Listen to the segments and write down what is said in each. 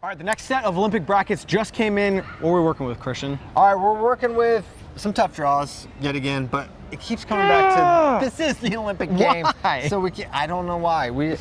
All right, the next set of Olympic brackets just came in. What are we working with, Christian? All right, we're working with some tough draws yet again, but it keeps coming back to this is the Olympic game. Why? So I don't know why. We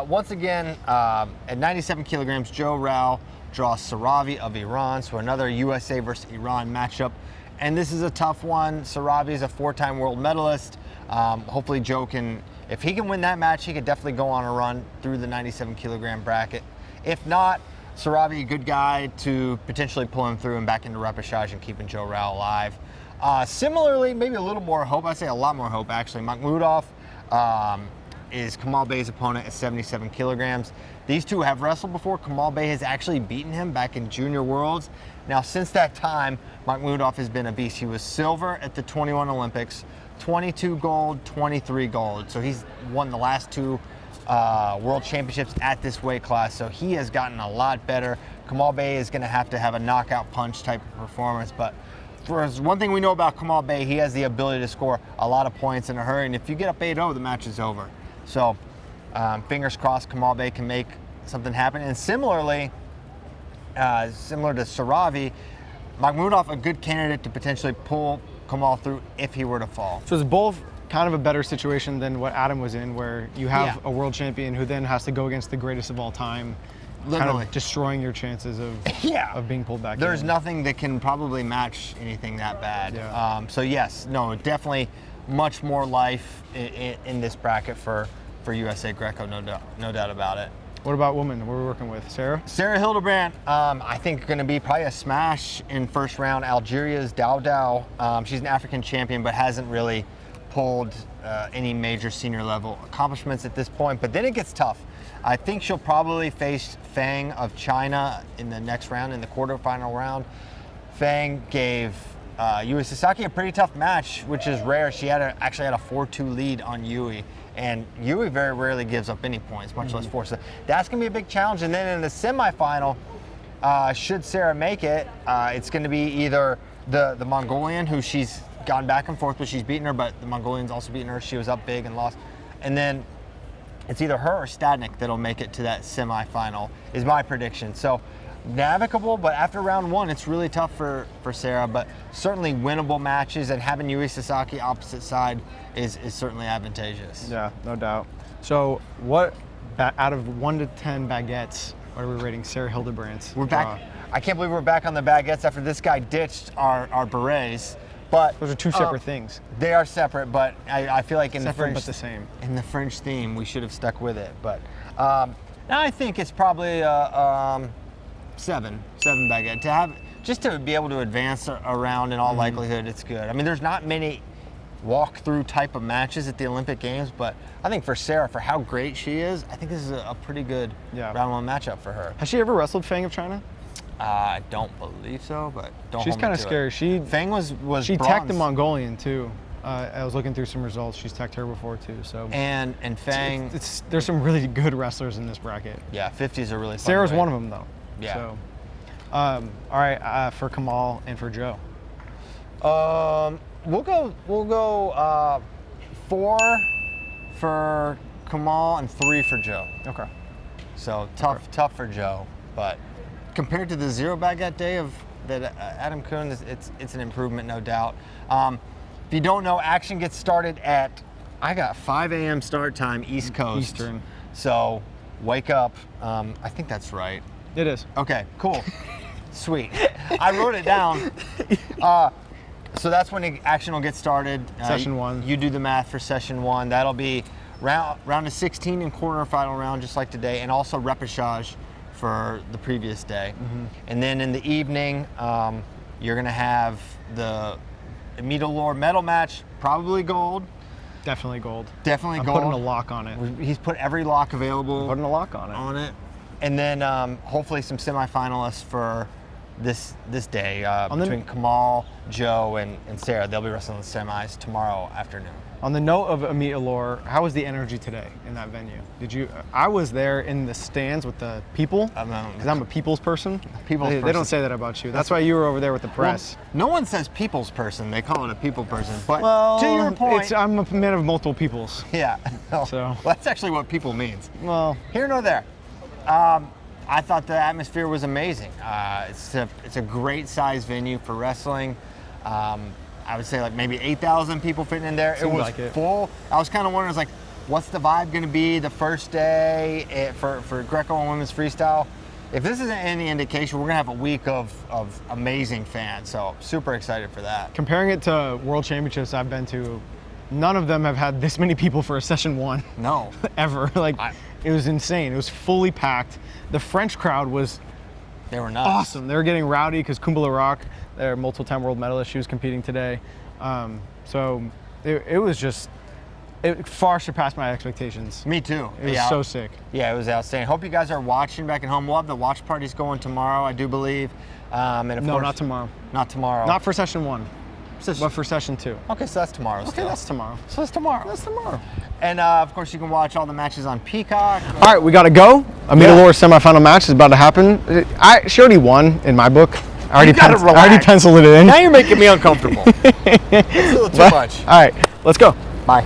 once again at 97 kilograms, Joe Rao draws Saravi of Iran, so another USA versus Iran matchup. And this is a tough one. Saravi is a 4-time world medalist. Hopefully Joe can, if he can win that match, he could definitely go on a run through the 97 kilogram bracket. If not, Saravi, a good guy to potentially pull him through and back into repechage and keeping Joe Rao alive. Similarly, maybe a little more hope, I say a lot more hope actually, Makhmudov is Kamal Bey's opponent at 77 kilograms. These two have wrestled before. Kamal Bey has actually beaten him back in Junior Worlds. Now, since that time, Makhmudov has been a beast. He was silver at the 21 Olympics, 22 gold, 23 gold. So he's won the last two World Championships at this weight class, so he has gotten a lot better. Kamal Bey is going to have a knockout punch type of performance, but for one thing we know about Kamal Bey, he has the ability to score a lot of points in a hurry, and if you get up 8-0, the match is over. So fingers crossed Kamal Bey can make something happen. And similarly, similar to Saravi, Makhmudov a good candidate to potentially pull Kamal through if he were to fall. So it's both kind of a better situation than what Adam was in, where you have a world champion who then has to go against the greatest of all time, Literally. kind of destroying your chances of being pulled back. There's in. nothing that can probably match anything that bad. Yeah. So yes, no, definitely much more life in this bracket for USA Greco, no doubt about it. What about women? What are we working with? Sarah? Sarah Hildebrandt, I think going to be probably a smash in first round. Algeria's Dao. She's an African champion, but hasn't really pulled any major senior level accomplishments at this point, but then it gets tough. I think she'll probably face Fang of China in the next round, in the quarterfinal round. Fang gave Yui Sasaki a pretty tough match, which is rare. She actually had a 4-2 lead on Yui, and Yui very rarely gives up any points, much less 4. So that's going to be a big challenge. And then in the semifinal, should Sarah make it, it's going to be either the Mongolian, who she's gone back and forth, but she's beaten her, but the Mongolian's also beaten her. She was up big and lost. And then it's either her or Stadnik that'll make it to that semifinal, is my prediction. So navigable, but after round one, it's really tough for Sarah, but certainly winnable matches, and having Yui Sasaki opposite side is certainly advantageous. Yeah, no doubt. So what, out of 1 to 10 baguettes, what are we rating Sarah Hildebrandt's? We're back. I can't believe we're back on the baguettes after this guy ditched our berets. But those are two separate things. They are separate, but I feel like in separate, the French, but the same. In the French theme, we should have stuck with it. But now I think it's probably seven baguette just to be able to advance around. In all likelihood, it's good. I mean, there's not many walk-through type of matches at the Olympic Games, but I think for Sarah, for how great she is, I think this is a pretty good round one matchup for her. Has she ever wrestled Fang of China? I don't believe so, but don't. She's kind of scary. Fang was she bronze. teched the Mongolian too. I was looking through some results. She's teched her before too. So and Fang. There's some really good wrestlers in this bracket. Yeah, 50s are really fun. Sarah's one of them though. Yeah. So, all right, for Kamal and for Joe. We'll go 4 for Kamal and 3 for Joe. Okay. So tough for Joe, but compared to the 0 baguette day of that Adam Kuhn, it's an improvement, no doubt. If you don't know, action gets started at, I got 5 a.m. start time, East Coast. Eastern. So wake up. I think that's right. It is. Okay, cool. Sweet. I wrote it down. So that's when the action will get started. Session 1. You do the math for session 1. That'll be round of 16 and quarterfinal round, just like today, and also repechage for the previous day. And then in the evening, you're gonna have the Medal medal match, probably gold. Definitely gold. Definitely I'm gold. putting a lock on it. He's put every lock available. Putting a lock on it. And then hopefully some semifinalists for this day between Kamal, Joe, and Sarah. They'll be wrestling the semis tomorrow afternoon. On the note of Amit Allure, how was the energy today in that venue? I was there in the stands with the people, because I'm a people's person. They don't say that about you. That's why you were over there with the press. Well, no one says people's person. They call it a people person. But well, to your point, I'm a man of multiple peoples. Yeah. So well, that's actually what people means. Well, here nor there. I thought the atmosphere was amazing. It's a great size venue for wrestling. I would say like maybe 8,000 people fitting in there. Seemed it was like it. full. I was kind of wondering, like, what's the vibe going to be the first day for Greco and women's freestyle? If this isn't any indication, we're going to have a week of amazing fans. So super excited for that. Comparing it to World Championships I've been to, none of them have had this many people for a session 1. No. Ever. It was insane. It was fully packed. The French crowd was They were nuts. awesome. They were getting rowdy because Kumbala Rock, they're multiple-time world medalist, she was competing today. So it was just, it far surpassed my expectations. Me too. It was so sick. Yeah, it was outstanding. Hope you guys are watching back at home. We'll have the watch parties going tomorrow, I do believe. And of No, course, not tomorrow. Not tomorrow. Not for session 1, but for session 2. Okay, so that's tomorrow. Okay, still. that's tomorrow. So that's tomorrow. That's tomorrow. And of course, you can watch all the matches on Peacock. All right, we got to go. Amita Laura's semifinal match is about to happen. She already won in my book. I already penciled it in. Now you're making me uncomfortable. It's a little too much. All right, let's go. Bye.